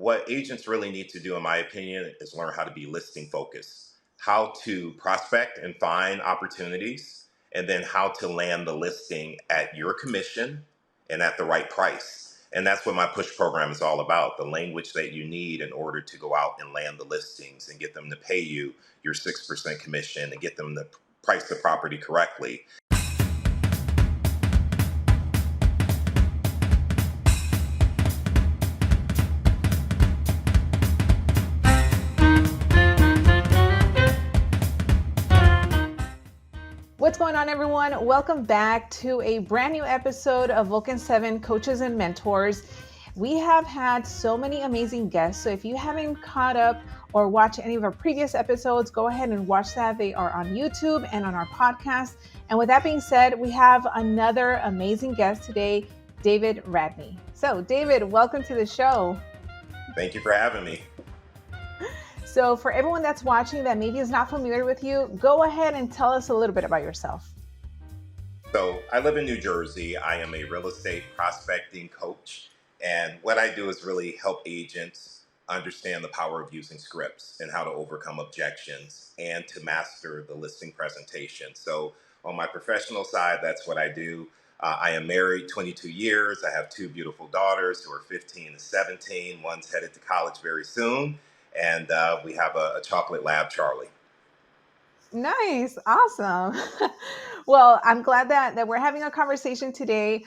what agents really need to do, in my opinion, is learn how to be listing focused, how to prospect and find opportunities, and then how to land the listing at your commission and at the right price. And that's what my push program is all about, the language that you need in order to go out and land the listings and get them to pay you your 6% commission and get them to price the property correctly. What's going on, everyone? Welcome back to a brand new episode of Vulcan7 Coaches and Mentors. We have had so many amazing guests. So if you haven't caught up or watched any of our previous episodes, go ahead and watch that. They are on YouTube and on our podcast. And with that being said, we have another amazing guest today, David Radney. So David, welcome to the show. Thank you for having me. So for everyone that's watching that maybe is not familiar with you, go ahead and tell us a little bit about yourself. So I live in New Jersey. I am a real estate prospecting coach. And what I do is really help agents understand the power of using scripts and how to overcome objections and to master the listing presentation. So on my professional side, that's what I do. I am married 22 years. I have two beautiful daughters who are 15 and 17. One's headed to college very soon. And we have a chocolate lab, Charlie. Nice. Awesome. Well, I'm glad that we're having a conversation today.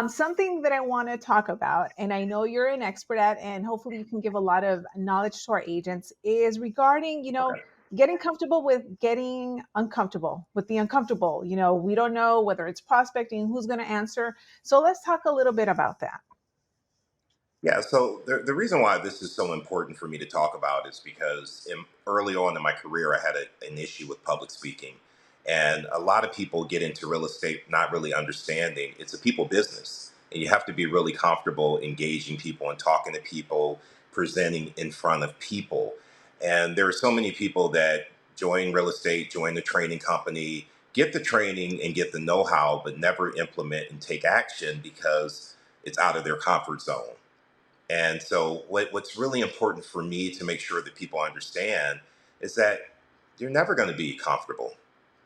Something that I want to talk about, and I know you're an expert at, and hopefully you can give a lot of knowledge to our agents, is regarding, Okay. getting comfortable with getting uncomfortable with the uncomfortable. We don't know whether it's prospecting, who's going to answer. So let's talk a little bit about that. Yeah, so the reason why this is so important for me to talk about is because early on in my career, I had an issue with public speaking. And a lot of people get into real estate not really understanding it's a people business. And you have to be really comfortable engaging people and talking to people, presenting in front of people. And there are so many people that join real estate, join the training company, get the training and get the know how, but never implement and take action because it's out of their comfort zone. And so, what's really important for me to make sure that people understand is that you're never going to be comfortable,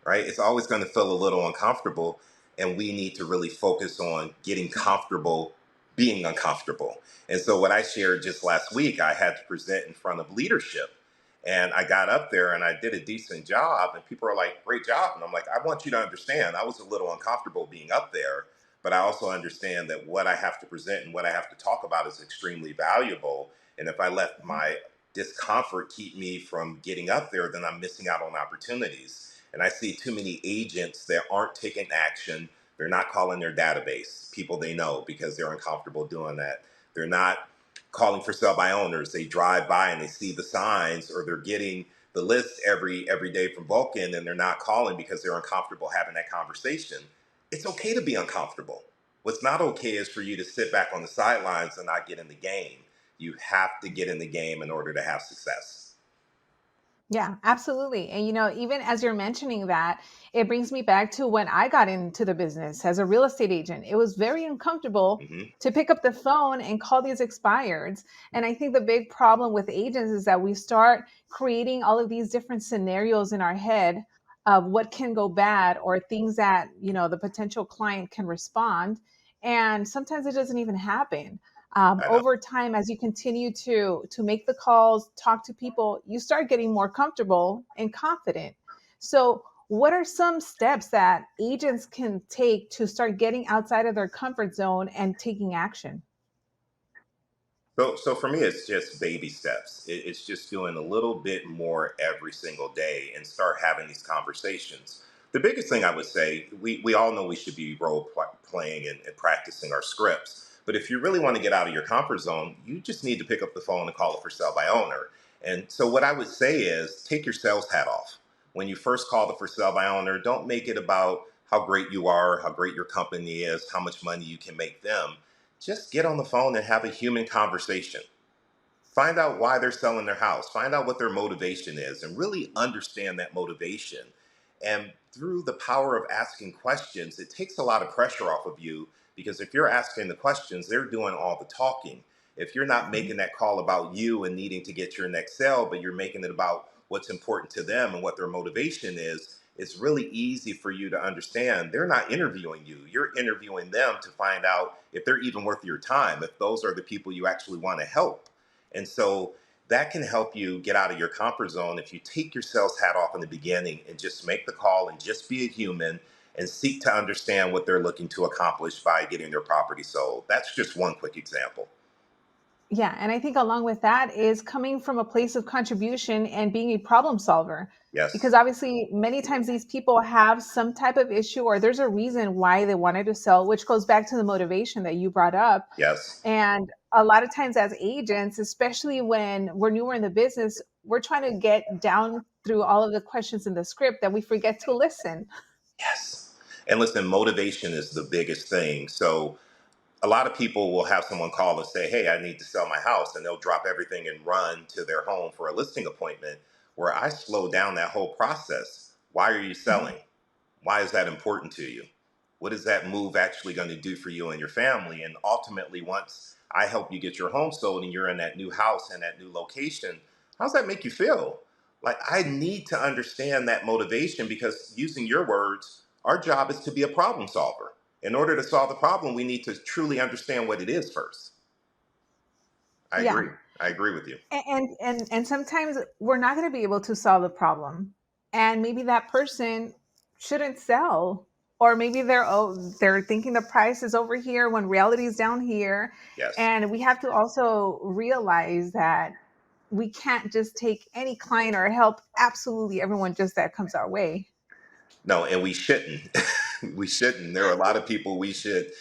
right? It's always going to feel a little uncomfortable. And we need to really focus on getting comfortable being uncomfortable. And so, what I shared just last week, I had to present in front of leadership. And I got up there and I did a decent job. And people are like, great job. And I'm like, I want you to understand, I was a little uncomfortable being up there, but I also understand that what I have to present and what I have to talk about is extremely valuable. And if I let my discomfort keep me from getting up there, then I'm missing out on opportunities. And I see too many agents that aren't taking action. They're not calling their database, people they know, because they're uncomfortable doing that. They're not calling for sell by owners. They drive by and they see the signs, or they're getting the list every day from Vulcan, and they're not calling because they're uncomfortable having that conversation. It's okay to be uncomfortable. What's not okay is for you to sit back on the sidelines and not get in the game. You have to get in the game in order to have success. Yeah, absolutely. And even as you're mentioning that, it brings me back to when I got into the business as a real estate agent. It was very uncomfortable Hmm. to pick up the phone and call these expireds. And I think the big problem with agents is that we start creating all of these different scenarios in our head of what can go bad or things that, the potential client can respond. And sometimes it doesn't even happen. I know. Over time, as you continue to make the calls, talk to people, you start getting more comfortable and confident. So what are some steps that agents can take to start getting outside of their comfort zone and taking action? So for me, it's just baby steps. It's just doing a little bit more every single day and start having these conversations. The biggest thing I would say, we all know we should be playing and practicing our scripts. But if you really want to get out of your comfort zone, you just need to pick up the phone and call it for sale by owner. And so what I would say is take your sales hat off. When you first call the for sale by owner, don't make it about how great you are, how great your company is, how much money you can make them. Just get on the phone and have a human conversation. Find out why they're selling their house. Find out what their motivation is and really understand that motivation. And through the power of asking questions, it takes a lot of pressure off of you because if you're asking the questions, they're doing all the talking. If you're not making that call about you and needing to get your next sale, but you're making it about what's important to them and what their motivation is, it's really easy for you to understand they're not interviewing you. You're interviewing them to find out if they're even worth your time, if those are the people you actually want to help. And so that can help you get out of your comfort zone if you take your sales hat off in the beginning and just make the call and just be a human and seek to understand what they're looking to accomplish by getting their property sold. That's just one quick example. Yeah, and I think along with that is coming from a place of contribution and being a problem solver. Because Yes, obviously, many times these people have some type of issue or there's a reason why they wanted to sell, which goes back to the motivation that you brought up. yes, And a lot of times, as agents, especially when we're newer in the business, we're trying to get down through all of the questions in the script that we forget to listen. yes. And listen, motivation is the biggest thing. So a lot of people will have someone call and say, "Hey, I need to sell my house," and they'll drop everything and run to their home for a listing appointment, where I slow down that whole process. Why are you Mhm. selling? Why is that important to you? What is that move actually going to do for you and your family? And ultimately, once I help you get your home sold and you're in that new house and that new location, how does that make you feel? Like, I need to understand that motivation because, using your words, our job is to be a problem solver. In order to solve the problem, we need to truly understand what it is first. I Yeah. agree. I agree with you. And sometimes we're not going to be able to solve the problem, and maybe that person shouldn't sell, or maybe they're thinking the price is over here when reality is down here. Yes. And we have to also realize that we can't just take any client or help absolutely everyone just that comes our way. No, and we shouldn't. We shouldn't. There are a lot of people we should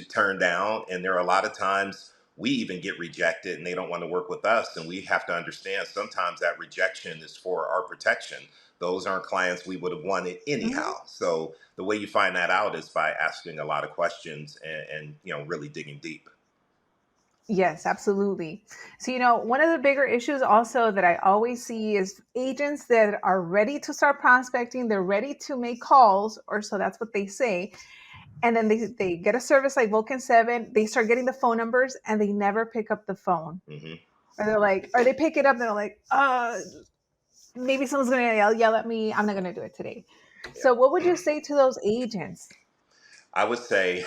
turn down, and there are a lot of times we even get rejected and they don't want to work with us, and we have to understand sometimes that rejection is for our protection. Those aren't clients we would have wanted anyhow. Mhm. So the way you find that out is by asking a lot of questions and really digging deep. Yes, absolutely. So, one of the bigger issues also that I always see is agents that are ready to start prospecting, they're ready to make calls, or so that's what they say. And then they get a service like Vulcan 7, they start getting the phone numbers and they never pick up the phone. Hmm. Or they're like, or they pick it up and they're like, maybe someone's going to yell at me. I'm not going to do it today. Yeah. So, what would you say to those agents? I would say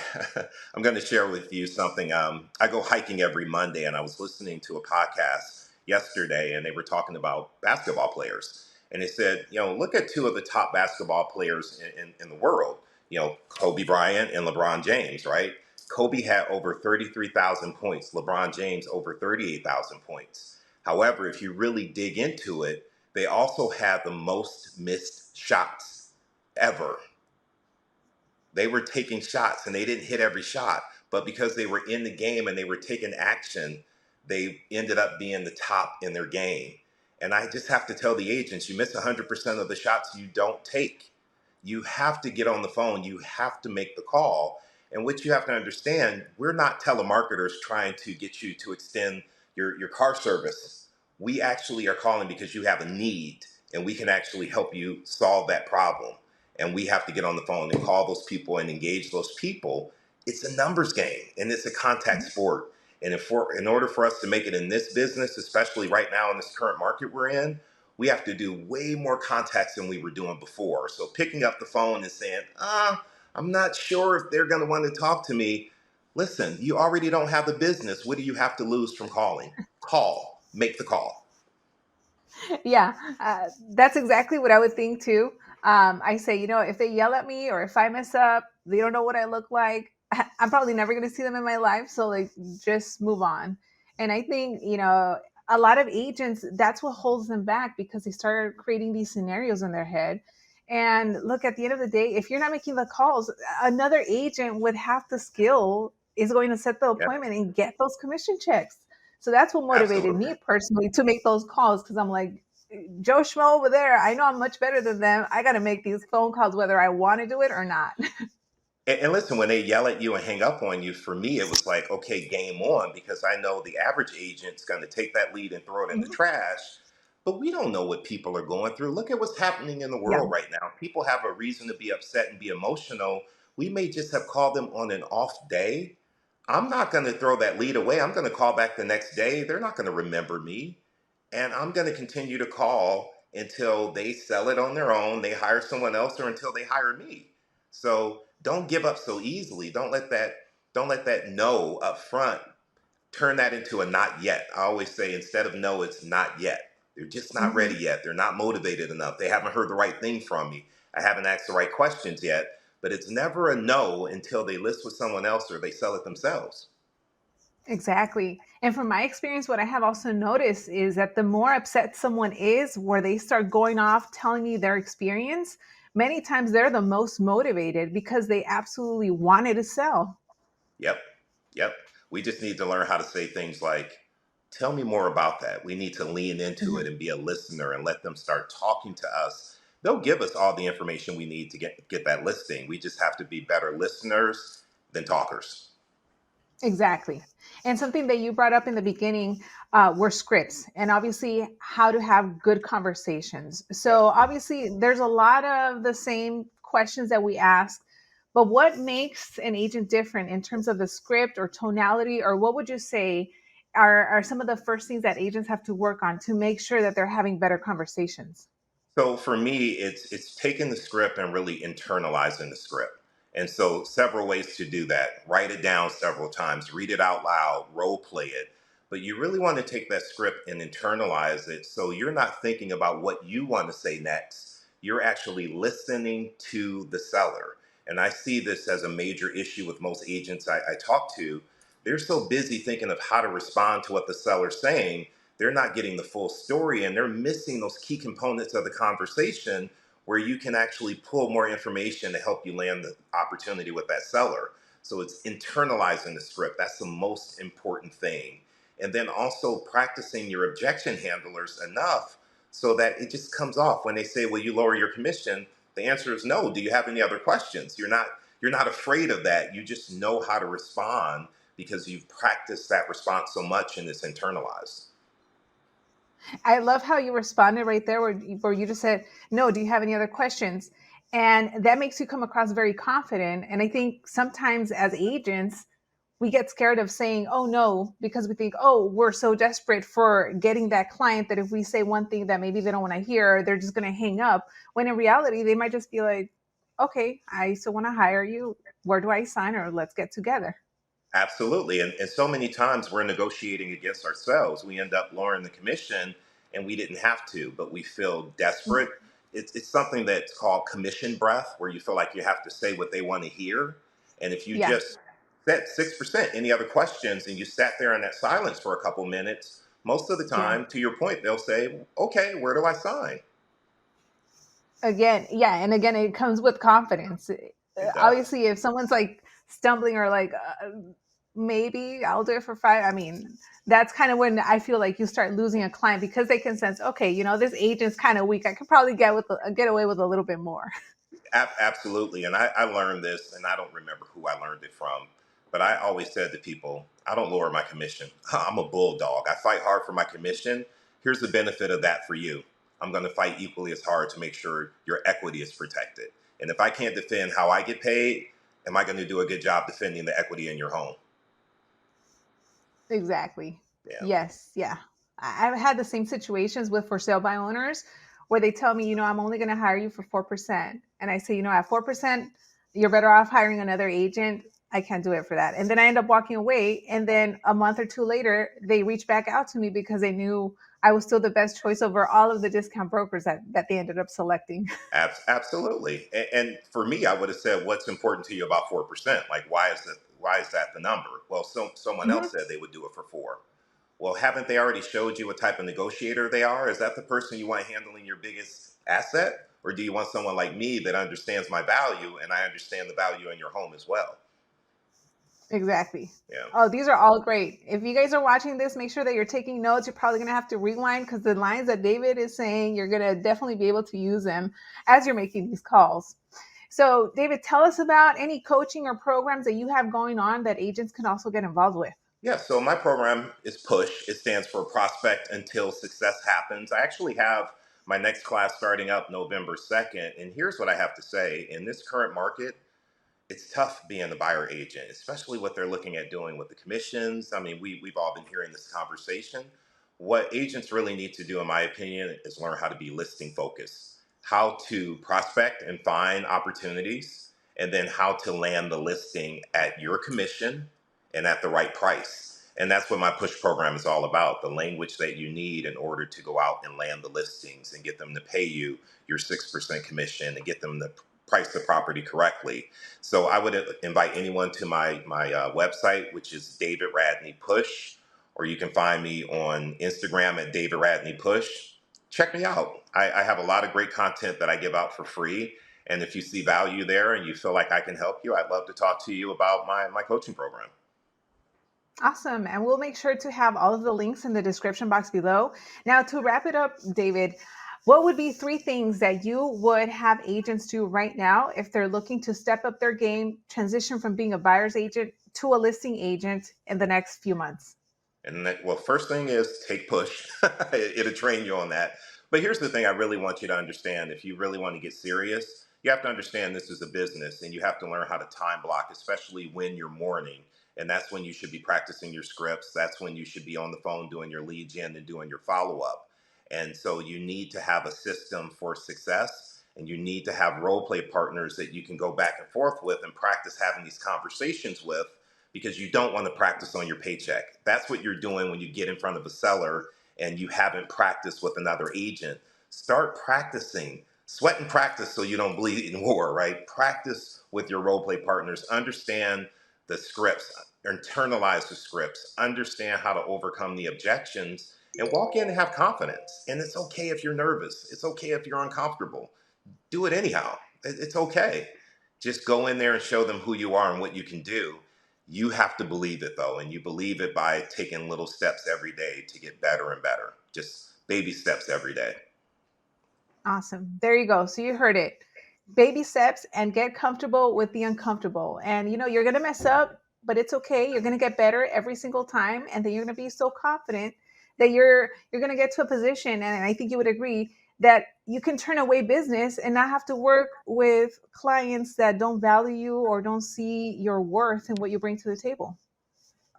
I'm going to share with you something. I go hiking every Monday, and I was listening to a podcast yesterday, and they were talking about basketball players. And they said, look at two of the top basketball players in the world, Kobe Bryant and LeBron James, right? Kobe had over 33,000 points, LeBron James over 38,000 points. However, if you really dig into it, they also had the most missed shots ever. They were taking shots and they didn't hit every shot, but because they were in the game and they were taking action, they ended up being the top in their game. And I just have to tell the agents, you miss 100% of the shots you don't take. You have to get on the phone, you have to make the call. And what you have to understand, we're not telemarketers trying to get you to extend your car service. We actually are calling because you have a need and we can actually help you solve that problem, and we have to get on the phone and call those people and engage those people. It's a numbers game and it's a contact sport. And in order for us to make it in this business, especially right now in this current market we're in, we have to do way more contacts than we were doing before. So picking up the phone and saying, I'm not sure if they're going to want to talk to me. Listen, you already don't have the business. What do you have to lose from calling? Call, make the call. Yeah, that's exactly what I would think too. I say, if they yell at me or if I mess up, they don't know what I look like. I'm probably never going to see them in my life. So, like, just move on. And I think, a lot of agents, that's what holds them back because they started creating these scenarios in their head. And look, at the end of the day, if you're not making the calls, another agent with half the skill is going to set the Yep, appointment and get those commission checks. So that's what motivated absolutely. me personally to make those calls because I'm like, Joe Schmo over there, I know I'm much better than them. I got to make these phone calls whether I want to do it or not. And listen, when they yell at you and hang up on you, for me, it was like, okay, game on, because I know the average agent's going to take that lead and throw it in the Mhm. trash. But we don't know what people are going through. Look at what's happening in the Yeah. world right now. People have a reason to be upset and be emotional. We may just have called them on an off day. I'm not going to throw that lead away. I'm going to call back the next day. They're not going to remember me. And I'm going to continue to call until they sell it on their own, they hire someone else, or until they hire me. So don't give up so easily. Don't let that no up front turn that into a not yet. I always say instead of no, it's not yet. They're just not ready Hmm. yet. They're not motivated enough. They haven't heard the right thing from me. I haven't asked the right questions yet. But it's never a no until they list with someone else or they sell it themselves. Exactly. And from my experience, what I have also noticed is that the more upset someone is, where they start going off telling you their experience, many times they're the most motivated because they absolutely wanted to sell. Yep. Yep. We just need to learn how to say things like, tell me more about that. We need to lean into it Mhm. and be a listener and let them start talking to us. They'll give us all the information we need to get that listing. We just have to be better listeners than talkers. Exactly. And something that you brought up in the beginning were scripts and obviously how to have good conversations. Yes. So, obviously, there's a lot of the same questions that we ask, but what makes an agent different in terms of the script or tonality, or what would you say are some of the first things that agents have to work on to make sure that they're having better conversations? So for me, it's taking the script and really internalizing the script. And so several ways to do that. Write it down several times, read it out loud, role play it. But you really want to take that script and internalize it so you're not thinking about what you want to say next. You're actually listening to the seller. And I see this as a major issue with most agents I talk to. They're so busy thinking of how to respond to what the seller's saying, they're not getting the full story and they're missing those key components of the conversation where you can actually pull more information to help you land the opportunity with that seller. So it's internalizing the script. That's the most important thing. And then also practicing your objection handlers enough so that it just comes off when they say, "Will you lower your commission?" The answer is no. Do you have any other questions? You're not afraid of that. You just know how to respond because you've practiced that response so much and it's internalized. I love how you responded right there, where you just said, "No, do you have any other questions?" And that makes you come across very confident. And I think sometimes as agents, we get scared of saying, "Oh, no," because we think, "Oh, we're so desperate for getting that client that if we say one thing that maybe they don't want to hear, they're just going to hang up." When in reality, they might just be like, "Okay, I still want to hire you. Where do I sign? Or let's get together." Absolutely. And so many times we're negotiating against ourselves. We end up lowering the commission and we didn't have to, but we feel desperate. It's something that's called commission breath, where you feel like you have to say what they want to hear. And if you Yeah, just said 6%, any other questions, and you sat there in that silence for a couple minutes, most of the yeah. time, to your point, they'll say, "Okay, where do I sign?" Again, yeah, and again, it comes with confidence. It does. Obviously, if someone's like stumbling or like, maybe I'll do it for five. I mean, that's kind of when I feel like you start losing a client because they can sense, okay, this agent's kind of weak. I could probably get away with a little bit more. Absolutely. And I learned this, and I don't remember who I learned it from, but I always said to people, I don't lower my commission. I'm a bulldog. I fight hard for my commission. Here's the benefit of that for you. I'm going to fight equally as hard to make sure your equity is protected. And if I can't defend how I get paid, am I going to do a good job defending the equity in your home? Exactly. Yeah. Yes. Yeah. I've had the same situations with for sale by owners where they tell me, I'm only going to hire you for 4%. And I say, at 4%, you're better off hiring another agent. I can't do it for that. And then I end up walking away. And then a month or two later, they reach back out to me because they knew I was still the best choice over all of the discount brokers that they ended up selecting. Absolutely. And for me, I would have said, "What's important to you about 4%? Like, why is that? Why is that the number?" Well, someone else Mhm. said they would do it for 4. Well, haven't they already showed you what type of negotiator they are? Is that the person you want handling your biggest asset? Or do you want someone like me that understands my value and I understand the value in your home as well? Exactly. Yeah. Oh, these are all great. If you guys are watching this, make sure that you're taking notes. You're probably going to have to rewind because the lines that David is saying, you're going to definitely be able to use them as you're making these calls. So, David, tell us about any coaching or programs that you have going on that agents can also get involved with. Yeah, so my program is PUSH. It stands for Prospect Until Success Happens. I actually have my next class starting up November 2nd. And here's what I have to say: in this current market, it's tough being the buyer agent, especially what they're looking at doing with the commissions. I mean, we've all been hearing this conversation. What agents really need to do, in my opinion, is learn how to be listing focused, how to prospect and find opportunities, and then how to land the listing at your commission and at the right price. And that's what my push program is all about, the language that you need in order to go out and land the listings and get them to pay you your 6% commission and get them to price the property correctly. So I would invite anyone to my website, which is David Radney Push, or you can find me on Instagram at David Radney Push. Check me out. I have a lot of great content that I give out for free. And if you see value there and you feel like I can help you, I'd love to talk to you about my coaching program. Awesome. And we'll make sure to have all of the links in the description box below. Now, to wrap it up, David, what would be 3 things that you would have agents do right now if they're looking to step up their game, transition from being a buyer's agent to a listing agent in the next few months? And that, well, first thing is take push. It'll train you on that. But here's the thing I really want you to understand. If you really want to get serious, you have to understand this is a business and you have to learn how to time block, especially when you're morning. And that's when you should be practicing your scripts. That's when you should be on the phone doing your lead gen and doing your follow up. And so you need to have a system for success, and you need to have role play partners that you can go back and forth with and practice having these conversations with, because you don't want to practice on your paycheck. That's what you're doing when you get in front of a seller and you haven't practiced with another agent. Start practicing. Sweat and practice so you don't bleed in war, right? Practice with your role play partners. Understand the scripts, internalize the scripts, understand how to overcome the objections, and walk in and have confidence. And it's okay if you're nervous. It's okay if you're uncomfortable. Do it anyhow. It's okay. Just go in there and show them who you are and what you can do. You have to believe it though, and you believe it by taking little steps every day to get better and better. Just baby steps every day. Awesome. There you go. So you heard it. Baby steps and get comfortable with the uncomfortable. And you're going to mess up, but it's okay. You're going to get better every single time, and then you're going to be so confident that you're going to get to a position, and I think you would agree, that you can turn away business and not have to work with clients that don't value you or don't see your worth and what you bring to the table.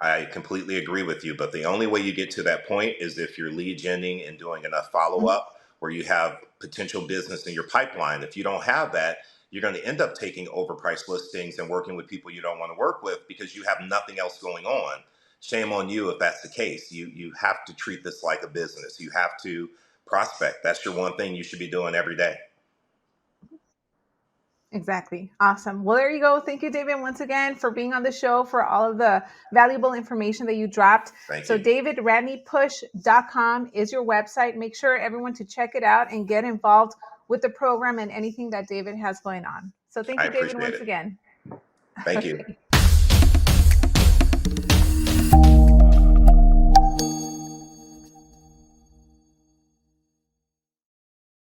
I completely agree with you, but the only way you get to that point is if you're lead genning and doing enough follow Mhm. up where you have potential business in your pipeline. If you don't have that, you're going to end up taking overpriced listings and working with people you don't want to work with because you have nothing else going on. Shame on you if that's the case. You have to treat this like a business. You have to prospect. That's your one thing you should be doing every day. Exactly. Awesome. Well, there you go. Thank you, David, once again for being on the show, for all of the valuable information that you dropped. Thank So you. davidradneypush.com is your website. Make sure everyone to check it out and get involved with the program and anything that David has going on. So thank I you, David, appreciate once it. again. Thank you. Okay.